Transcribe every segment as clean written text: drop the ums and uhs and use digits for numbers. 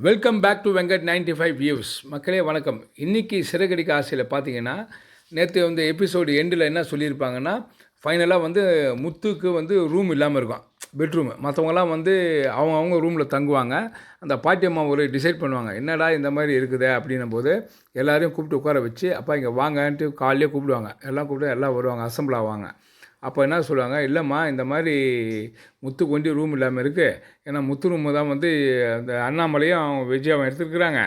Welcome back to Venkat 95 views. மக்களே வணக்கம். இன்றைக்கி சிறகடிக்க ஆசையில் பார்த்தீங்கன்னா, நேற்று வந்து எபிசோடு எண்டில் என்ன சொல்லியிருப்பாங்கன்னா, ஃபைனலாக வந்து முத்துக்கு வந்து ரூம் இல்லாமல் இருக்கும், பெட்ரூமு. மற்றவங்களாம் வந்து அவங்க ரூமில் தங்குவாங்க. அந்த பாட்டியம்மா ஒரு டிசைட் பண்ணுவாங்க, என்னடா இந்த மாதிரி இருக்குதே அப்படின்னும் போது எல்லோரையும் கூப்பிட்டு உட்கார வச்சு, அப்பா இங்கே வாங்கன்ட்டு காலையிலே கூப்பிடுவாங்க. எல்லாம் கூப்பிட்டு எல்லாம் வருவாங்க, அசம்பிள் ஆவாங்க. அப்போ என்ன சொல்லுவாங்க, இல்லைம்மா இந்த மாதிரி முத்துக்கு வண்டி ரூம் இல்லாமல் இருக்குது. ஏன்னா முத்து ரூமு தான் வந்து அந்த அண்ணாமலையும் விஜயாவும் எடுத்துருக்குறாங்க.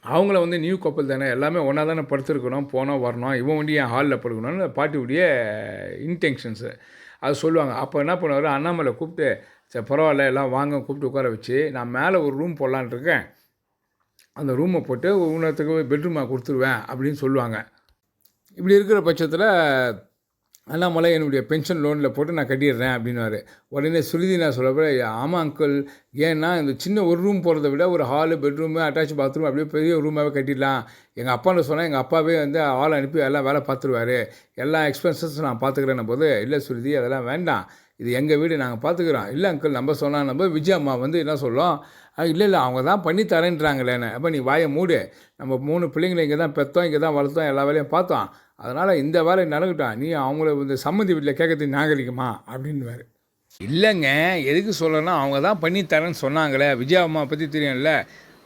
அவங்கள வந்து நியூ கப்பல் தானே, எல்லாமே ஒன்றா தானே படுத்துருக்கணும், போனோம் வரணும், இவன் வண்டி என் ஹாலில் படுக்கணும்னு பாட்டியுடைய இன்டென்ஷன்ஸு அது சொல்லுவாங்க. அப்போ என்ன பண்ணுவார், அண்ணாமலை கூப்பிட்டு, சரி பரவாயில்ல எல்லாம் வாங்க கூப்பிட்டு உட்கார வச்சு, நான் மேலே ஒரு ரூம் போடலான் இருக்கேன், அந்த ரூமை போட்டு உணவத்துக்கு பெட்ரூமாக கொடுத்துருவேன் அப்படின்னு சொல்லுவாங்க. இப்படி இருக்கிற பட்சத்தில் அண்ணாமலை என்னுடைய பென்ஷன் லோனில் போட்டு நான் கட்டிடுறேன் அப்படின்வாரு. உடனே சுருதி நான் சொல்லப்போ, ஆமாம் அங்கிள், ஏன்னா இந்த சின்ன ஒரு ரூம் போகிறத விட ஒரு ஹாலு, பெட்ரூமு, அட்டாச் பாத்ரூம் அப்படியே பெரிய ரூமாகவே கட்டிடலாம். எங்கள் அப்பான்னு சொன்னால் எங்கள் அப்பாவே வந்து ஆள் அனுப்பி எல்லாம் வேலை பார்த்துருவார், எல்லா எக்ஸ்பென்சஸும் நான் பார்த்துக்கிறேன் போது, இல்லை சுருதி அதெல்லாம் வேண்டாம், இது எங்கள் வீடு, நாங்கள் பார்த்துக்குறோம். இல்லை அங்கிள் நம்ம சொன்னால் நம்ம விஜய் அம்மா வந்து என்ன சொல்லும், இல்லை அவங்க தான் பண்ணி தரேன்றாங்களேன்னு. அப்போ நீ வாயை மூடு, நம்ம 3 பிள்ளைங்களை இங்கே தான் பெற்றோம், இங்கே தான் வளர்த்தோம், எல்லா வேலையும் பார்த்தோம், அதனால் இந்த வேலை நடக்கட்டும், நீ அவங்கள இந்த சம்மந்தி வீட்டில் கேட்கறதுக்கு நாகரிகமா அப்படின்வார். இல்லைங்க, எதுக்கு சொல்லணும்னா அவங்க தான் பண்ணி தரேன்னு சொன்னாங்களே, விஜயா அம்மா பற்றி தெரியும்ல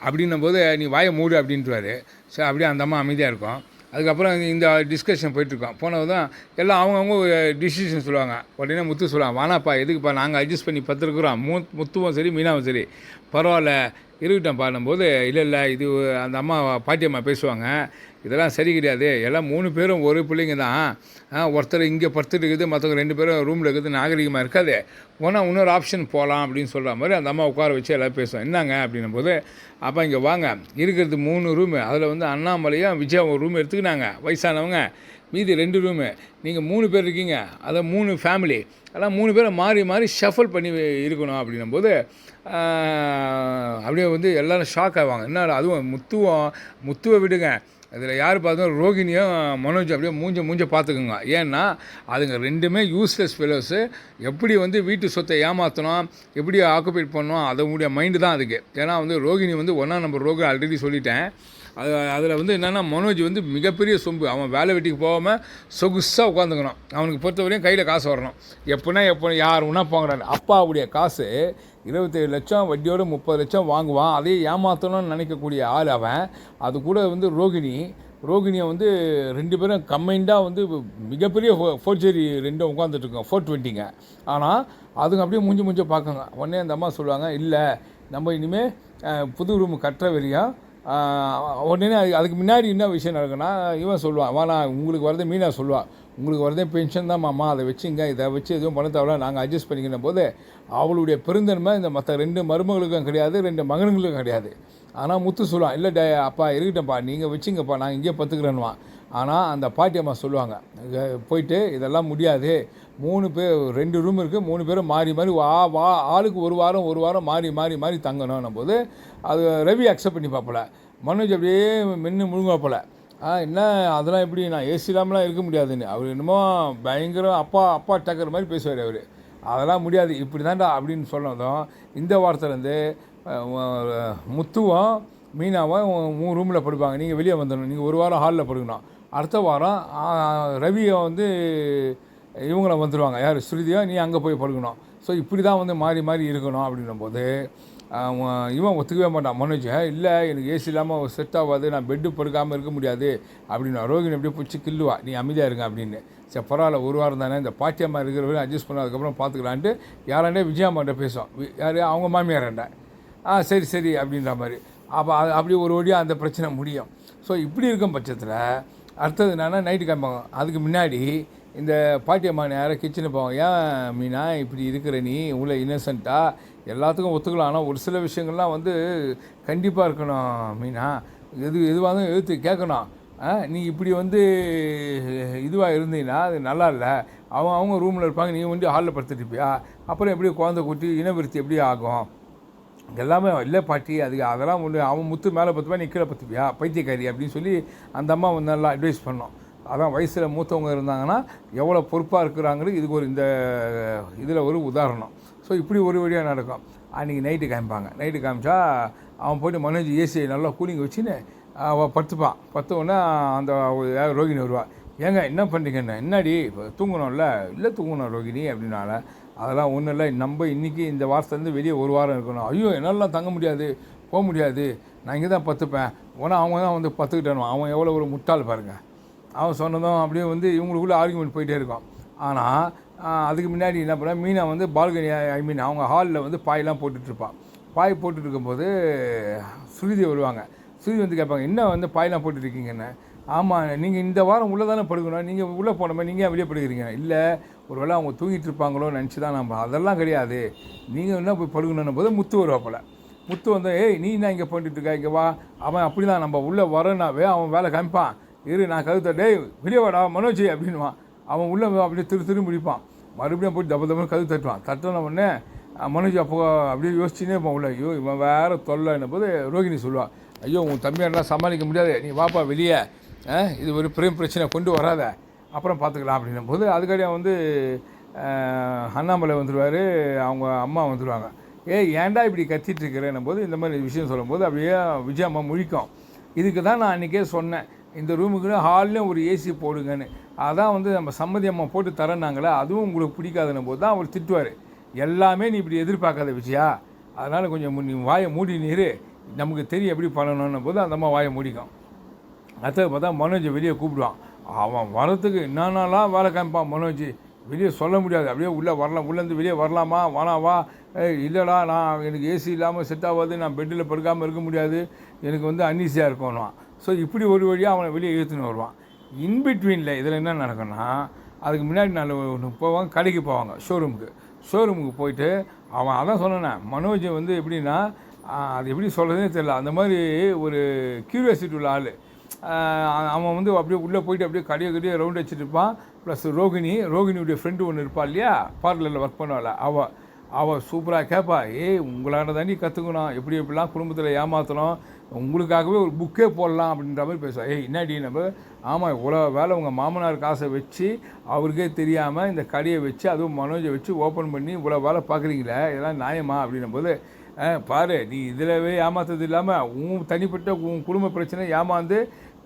அப்படின்னும் போது நீ வாயை மூடு அப்படின்ட்டுவார். சரி அப்படியே அந்த அம்மா அமைதியாக இருக்கும். அதுக்கப்புறம் இந்த டிஸ்கஷன் போயிட்டுருக்கோம். போனது தான் எல்லாம் அவங்கவுங்க டிசிஷன் சொல்லுவாங்க. உடனே முத்து சொல்லுவாங்க, வானாப்பா எதுக்குப்பா நாங்கள் அட்ஜஸ்ட் பண்ணி பார்த்துருக்குறோம், முத்துவும் சரி மீனாவும் சரி, பரவாயில்ல இருக்கட்டும் பாடும்போது, இல்லை இது அந்த அம்மா பாட்டியம்மா பேசுவாங்க, இதெல்லாம் சரி கிடையாது, எல்லாம் 3 பேரும் ஒரு பிள்ளைங்க தான், ஒருத்தர் இங்கே படுத்துட்டு இருக்குது, மற்றவங்க 2 பேரும் ரூமில் இருக்குது, நாகரிகமாக இருக்காது, போனால் இன்னொரு ஆப்ஷன் போகலாம் அப்படின்னு சொல்கிற மாதிரி அந்த அம்மா உட்கார வச்சு எல்லாம் பேசுவோம். என்னங்க அப்படின்னும் போது, அப்போ இங்கே வாங்க, இருக்கிறது 3 ரூமு, அதில் வந்து அண்ணாமலையும் விஜயா ஒரு ரூம் எடுத்துக்கினாங்க வயசானவங்க, மீதி 2 ரூமு, நீங்கள் 3 பேர் இருக்கீங்க, அதை 3 ஃபேமிலி, அதெல்லாம் 3 பேரை மாறி மாறி ஷஃபல் பண்ணி இருக்கணும் அப்படின்னும் போது அப்படியே வந்து எல்லோரும் ஷாக் ஆவாங்க. என்ன அதுவும் முத்துவை விடுங்க, அதில் யார் பார்த்தோம், ரோகிணியும் மனோஜ் அப்படியே மூஞ்ச பார்த்துக்குங்க. ஏன்னா அதுங்க 2மே யூஸ்லெஸ் ஃபெலோஸு. எப்படி வந்து வீட்டு சொத்தை ஏமாற்றணும், எப்படி ஆக்குபேட் பண்ணணும், அதனுடைய மைண்டு தான் அதுக்கு. ஏன்னா வந்து ரோகிணி வந்து 1ஆம் நம்பர் ரோகிணி ஆல்ரெடி சொல்லிட்டேன். அதில் வந்து என்னென்னா மனோஜ் வந்து மிகப்பெரிய சொம்பு, அவன் வேலை வெட்டிக்கு போகாமல் சொகுசாக உட்காந்துக்கணும், அவனுக்கு பொறுத்தவரையும் கையில் காசு வரணும், எப்போ யார் ஒன்றா போங்கிறாரு. அப்பாவுடைய காசு 27 லட்சம் வட்டியோடு 30 லட்சம் வாங்குவான், அதையே ஏமாற்றணும்னு நினைக்கக்கூடிய ஆள் அவன். அது கூட வந்து ரோகிணியை வந்து 2 பேரும் கம்பைண்டாக வந்து மிகப்பெரிய ஃபோர்ஜரி 2 உட்காந்துட்ருக்கோம், 420ங்க. ஆனால் அதுங்க அப்படியே மூஞ்சி பார்க்குங்க. உடனே அந்த அம்மா சொல்லுவாங்க, இல்லை நம்ம இனிமேல் புது ரூம் கட்டுற வரையும். உடனே அதுக்கு முன்னாடி என்ன விஷயம் நடக்குன்னா, இவன் சொல்லுவான், வானா உங்களுக்கு வரதே மீனா சொல்லுவாள், உங்களுக்கு வரதே பென்ஷன் தான் மாமா, அதை வச்சுங்க, இதை வச்சு எதுவும் பண்ண தேவையில்ல, நாங்கள் அட்ஜஸ்ட் பண்ணிக்கிற போது அவளுடைய பெருந்தன்மை இந்த மற்ற 2 மருமகளுக்கும் கிடையாது, 2 மகன்களுக்கும் கிடையாது. ஆனால் முத்து சொல்லுவான், இல்லை அப்பா இருக்கட்டப்பா, நீங்கள் வச்சுங்கப்பா, நாங்கள் இங்கே பத்துக்கிறேன்னுவான். ஆனால் அந்த பாட்டியம்மா சொல்லுவாங்க, போயிட்டு இதெல்லாம் முடியாது, 3 பேர் 2 ரூம் இருக்குது, 3 பேரும் மாறி ஆளுக்கு ஒரு வாரம் மாறி தங்கணும் போது அது ரவி அக்செப்ட் பண்ணி பார்ப்பல, மனோஜ் அப்படியே மென்று முழுங்கப்பல, என்ன அதெல்லாம் எப்படி, நான் ஏசி இல்லாமலாம் இருக்க முடியாதுன்னு. அவர் என்னமோ பயங்கரம் அப்பா டக்கர் மாதிரி பேசுவார் அவர். அதெல்லாம் முடியாது, இப்படி தான்டா அப்படின்னு சொன்னதும் இந்த வாரத்துலேருந்து முத்துவும் மீனாவும் 3 ரூமில் படுப்பாங்க, நீங்கள் வெளியே வந்துடணும், நீங்கள் ஒரு வாரம் ஹாலில் படுக்கணும், அடுத்த வாரம் ரவியை வந்து இவங்கள வந்துடுவாங்க, யார் ஸ்ருதியோ, நீ அங்கே போய் படுக்கணும். ஸோ இப்படி தான் வந்து மாறி இருக்கணும் அப்படின்னும் போது இவன் ஒத்துக்கவே மாட்டான் மனோஜ். இல்லை எனக்கு ஏசி இல்லாமல் செட் ஆகாது, நான் பெட்டு படுக்காமல் இருக்க முடியாது அப்படின்னு. ரோகிணி அப்படியே பிடிச்சி கில்லுவா, நீ அமைதியாக இருங்க அப்படின்னு. சரி பரவாயில்ல, ஒரு வாரம் தானே, இந்த பாட்டியம்மா இருக்கிற வரையும் அட்ஜஸ்ட் பண்ண, அதுக்கப்புறம் பார்த்துக்கலான்ட்டு யாராண்டே விஜயாம்மாட்ட பேசும், யார் அவங்க மாமியாராண்ட. சரி அப்படின்ற மாதிரி. அப்போ அப்படி ஒரு வழியாக அந்த பிரச்சனை முடியும். ஸோ இப்படி இருக்கும் பட்சத்தில் அடுத்தது என்னென்னா நைட்டு காமிப்பாங்க. அதுக்கு முன்னாடி இந்த பாட்டியம்மா யாரும் கிச்சனு போவாங்க, ஏன் மீனா இப்படி இருக்கிற, நீ உள்ள இன்னசென்ட்டாக எல்லாத்துக்கும் ஒத்துக்கலாம், ஆனால் ஒரு சில விஷயங்கள்லாம் வந்து கண்டிப்பாக இருக்கணும் மீனா, எதுவாக எழுத்து கேட்கணும், நீ இப்படி வந்து இதுவாக இருந்தீங்கன்னா அது நல்லா இல்லை, அவங்க ரூமில் இருப்பாங்க, நீ வந்து ஹாலில் படுத்துட்டுப்பியா, அப்புறம் எப்படி குழந்தை குட்டி இனவிருத்தி எப்படி ஆகும், எல்லாமே இல்லை பாட்டி, அதெல்லாம் ஒன்று, அவன் முத்து மேலே பற்றுப்பா, நீ கீழே பற்றுப்பியா, பைத்தியக்காரி அப்படின்னு சொல்லி அந்த அம்மா வந்து நல்லா அட்வைஸ் பண்ணோம். அதான் வயசில் மூத்தவங்க இருந்தாங்கன்னா எவ்வளோ பொறுப்பாக இருக்கிறாங்கிறது இதுக்கு ஒரு இந்த இதில் ஒரு உதாரணம். ஸோ இப்படி ஒரு வழியாக நடக்கும். அன்றைக்கி நைட்டு காமிச்சா அவன் போய்ட்டு மனோஜ் ஏசி நல்லா கூலிங் வச்சுன்னு அவள் படுத்துப்பான். படுத்தோடனே அந்த ரோகிணி வருவாள். ஏங்க என்ன பண்ணுறீங்கன்னு, என்னாடி தூங்கணும்ல, இல்லை தூங்கணும் ரோகிணி அப்படின்னால. அதெல்லாம் ஒன்றும் இல்லை, நம்ம இன்றைக்கி இந்த வாரத்துலேருந்து வெளியே ஒரு வாரம் இருக்கணும். ஐயோ என்னாலாம் தங்க முடியாது, போக முடியாது, நான் இங்கே தான் பத்துப்பேன். உடனே அவங்க தான் வந்து பத்துக்கிட்டானுவான். அவன் எவ்வளோ ஒரு முட்டாள் பாருங்கள். அவன் சொன்னதும் அப்படியே வந்து இவங்களுக்குள்ளே ஆர்குமெண்ட் போயிட்டே இருக்கும். ஆனால் அதுக்கு முன்னாடி என்ன பண்ண, மீனா வந்து பால்கனி அவங்க ஹாலில் வந்து பாயெல்லாம் போட்டுட்ருப்பான். பாய் போட்டுட்டு இருக்கும்போது சுருதி வருவாங்க. சுருதி வந்து கேட்பாங்க, என்ன வந்து பாயெல்லாம் போட்டுட்ருக்கீங்கன்னு. ஆமாம், நீங்கள் இந்த வாரம் உள்ளே தானே படுக்கணும், நீங்கள் உள்ளே போனோமே, நீங்கள் வெளியே படுக்கிறீங்க. இல்லை, ஒரு வேளை அவங்க தூங்கிட்டு இருப்பாங்களோ நினச்சி தான் நம்ம. அதெல்லாம் கிடையாது, நீங்கள் என்ன போய் படுக்கணும் போது முத்து வருவாப்பில். முத்து வந்து, ஏய் நீ என்ன இங்கே பண்ணிட்டு இருக்கா, இங்கே வா. அவன் அப்படி தான், நம்ம உள்ளே வரனாவே அவன் வேலை காமிப்பான். நான் கருத்த, டேய் வெளியே வாடா மனோஜ் அப்படின்வான். அவன் உள்ளே அப்படியே திரும்பி முடிப்பான். மறுபடியும் போய் தப்பு கதவு தட்டுவான். தட்டின உடனே மனோஜ் அப்போ அப்படியே யோசிச்சுனே இருப்பான் உள்ள. ஐயோ இவன் வேறு தொல்லைன்ன போது ரோகிணி சொல்லுவாள், ஐயோ உன் தம்பியாரெலாம் சமாளிக்க முடியாது, நீ வாப்பா வெளியே, இது ஒரு பிரச்சனை கொண்டு வராத, அப்புறம் பார்த்துக்கலாம் அப்படின்னும் போது அதுக்கடியாக வந்து அண்ணாமலை வந்துடுவார், அவங்க அம்மா வந்துடுவாங்க. ஏன்டா இப்படி கத்திட்டு இருக்கிறேன்னும் போது இந்த மாதிரி விஷயம் சொல்லும்போது அப்படியே விஜய் அம்மா முழிக்கும். இதுக்கு தான் நான் அன்றைக்கே சொன்னேன், இந்த ரூமுக்கு ஹால்லையும் ஒரு ஏசி போடுங்கன்னு. அதான் வந்து நம்ம சம்மதி அம்மா போட்டு தரேன்னாங்களே, அதுவும் உங்களுக்கு பிடிக்காதுன்னும் போது தான் அவர் திட்டுவார். எல்லாமே நீ இப்படி எதிர்பார்க்காத விஜயா, அதனால் கொஞ்சம் நீ வாயை மூடி நீர், நமக்கு தெரியும் எப்படி பண்ணணுன்னும் போது அந்த அம்மா வாயை மூடிக்கும். அடுத்தது பார்த்தா மனோஜை வெளியே கூப்பிடுவான். அவன் வரத்துக்கு என்னென்னலாம் வேலை காமிப்பான் மனோஜ், வெளியே சொல்ல முடியாது. அப்படியே உள்ளே வரலாம், உள்ளேருந்து வெளியே வரலாமா வேணாவா, இல்லைடா நான் எனக்கு ஏசி இல்லாமல் செட் ஆகாது, நான் பெட்டில் படுக்காமல் இருக்க முடியாது, எனக்கு வந்து அன்னீசியாக இருக்கணும். ஸோ இப்படி ஒரு வழியாக அவனை வெளியே இழுத்துன்னு வருவான். இன்பிட்வீனில் இதில் என்ன நடக்கும்னா, அதுக்கு முன்னாடி நான் போவாங்க, கடைக்கு போவாங்க, ஷோரூமுக்கு போயிட்டு அவன் அதான் சொன்னேன், மனோஜ் வந்து எப்படின்னா அது எப்படி சொல்கிறதுனே தெரியல, அந்த மாதிரி ஒரு க்யூரியாசிட்டி உள்ள ஆள். அவன் வந்து அப்படியே உள்ளே போயிட்டு அப்படியே கடையை ரவுண்ட் வச்சுட்டு இருப்பான். ப்ளஸ் ரோகிணியுடைய ஃப்ரெண்டு ஒன்று இருப்பாள் இல்லையா, பார்லரில் ஒர்க் பண்ணுவாள், அவள் சூப்பராக கேட்பா, உங்களால் தாண்டி கற்றுக்கணும், எப்படிலாம் குடும்பத்தில் ஏமாற்றணும், உங்களுக்காகவே ஒரு புக்கே போடலாம் அப்படின்ற மாதிரி பேசுவாள். என்னாடி நம்ம, ஆமாம் இவ்வளோ வேலை உங்கள் மாமனார் காசை வச்சு அவருக்கே தெரியாமல் இந்த கடையை வச்சு அதுவும் மனோஜை வச்சு ஓப்பன் பண்ணி இவ்வளோ வேலை பார்க்குறீங்களே, இதெல்லாம் நியாயமா அப்படின்னும் போது, பாரு நீ இதிலவே ஏமாத்தது இல்லாமல் உன் தனிப்பட்ட உன் குடும்ப பிரச்சனை ஏமாந்து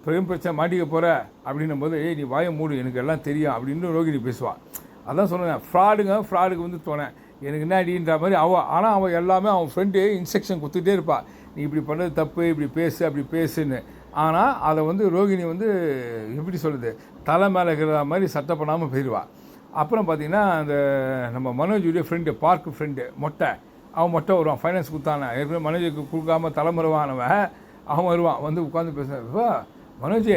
பெரும் பிரச்சனை மாட்டிக்க போகிற அப்படின்னும் போது, நீ வாயை மூடு, எனக்கு எல்லாம் தெரியும் அப்படின்னு ரோகிணி பேசுவாள். அதான் சொன்னேன், ஃப்ராடுக்கு வந்து தோணேன் எனக்கு என்ன அடின்ற மாதிரி ஆனால் அவள் எல்லாமே அவன் ஃப்ரெண்டு இன்ஸ்ட்ரக்ஷன் கொடுத்துட்டே இருப்பாள், நீ இப்படி பண்ணுறது தப்பு, இப்படி பேசு அப்படி பேசுன்னு. ஆனால் அதை வந்து ரோகிணி வந்து எப்படி சொல்லுது, தலை மேலே இருக்கிற மாதிரி சட்டை பண்ணாமல் போயிடுவாள். அப்புறம் பார்த்திங்கன்னா அந்த நம்ம மனோஜுடைய ஃப்ரெண்டு, பார்க்கு ஃப்ரெண்டு அவன் மொட்டை வருவான், ஃபைனான்ஸ் கொடுத்தானே ஏற்கனவே மனோஜுக்கு கொடுக்காமல் தலைமுறைவானவன், அவன் வருவான், வந்து உட்காந்து பேசுவான். மனோஜ்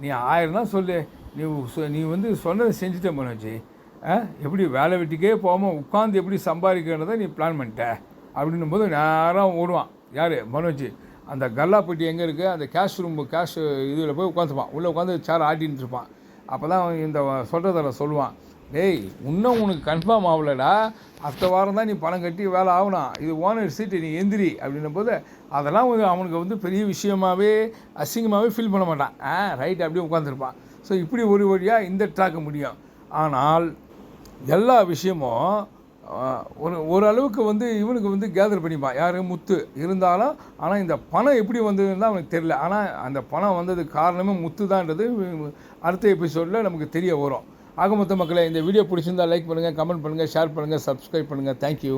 நீ 1000 தான் சொல்லு, நீ வந்து சொன்னதை செஞ்சுட்ட மனோஜ், எப்படி வேலை வெட்டிக்கே போகாமல் உட்காந்து எப்படி சம்பாதிக்கிறத நீ பிளான் பண்ணிட்ட அப்படின்னும் போது நேரம் ஓடுவான். யார், மனோஜ். அந்த கல்லா பெட்டி எங்கே இருக்குது, அந்த கேஷ் இதில் போய் உட்காந்துப்பான், உள்ளே உட்காந்து சேர் ஆட்டின்னு இருப்பான். அப்போ தான் இந்த சொல்கிறதில் சொல்லுவான், இன்னும் உனக்கு கன்ஃபார்ம் ஆகலடா, அடுத்த வாரம் தான் நீ பணம் கட்டி வேலை ஆகணும், இது ஓனர் சீட்டு, நீ எந்திரி அப்படின்னும் போது அதெல்லாம் அவனுக்கு வந்து பெரிய விஷயமாகவே அசிங்கமாகவே ஃபீல் பண்ண மாட்டான். ரைட் அப்படியே உட்காந்துருப்பான். ஸோ இப்படி ஒரு வழியாக இந்த ட்ராக்க முடியும். ஆனால் எல்லா விஷயமும் ஓரளவுக்கு வந்து இவனுக்கு வந்து கேதர் பண்ணிப்பான், யார், முத்து இருந்தாலும். ஆனால் இந்த பணம் எப்படி வந்ததுன்னு தான் அவனுக்கு தெரியல. ஆனால் அந்த பணம் வந்ததுக்கு காரணமே முத்து தான்ன்றது அடுத்த எபிசோடில் நமக்கு தெரிய வரும். ஆக மொத்த மக்களே, இந்த வீடியோ பிடிச்சிருந்தால் லைக் பண்ணுங்கள், கமெண்ட் பண்ணுங்கள், ஷேர் பண்ணுங்கள், சப்ஸ்கிரைப் பண்ணுங்கள். தேங்க்யூ.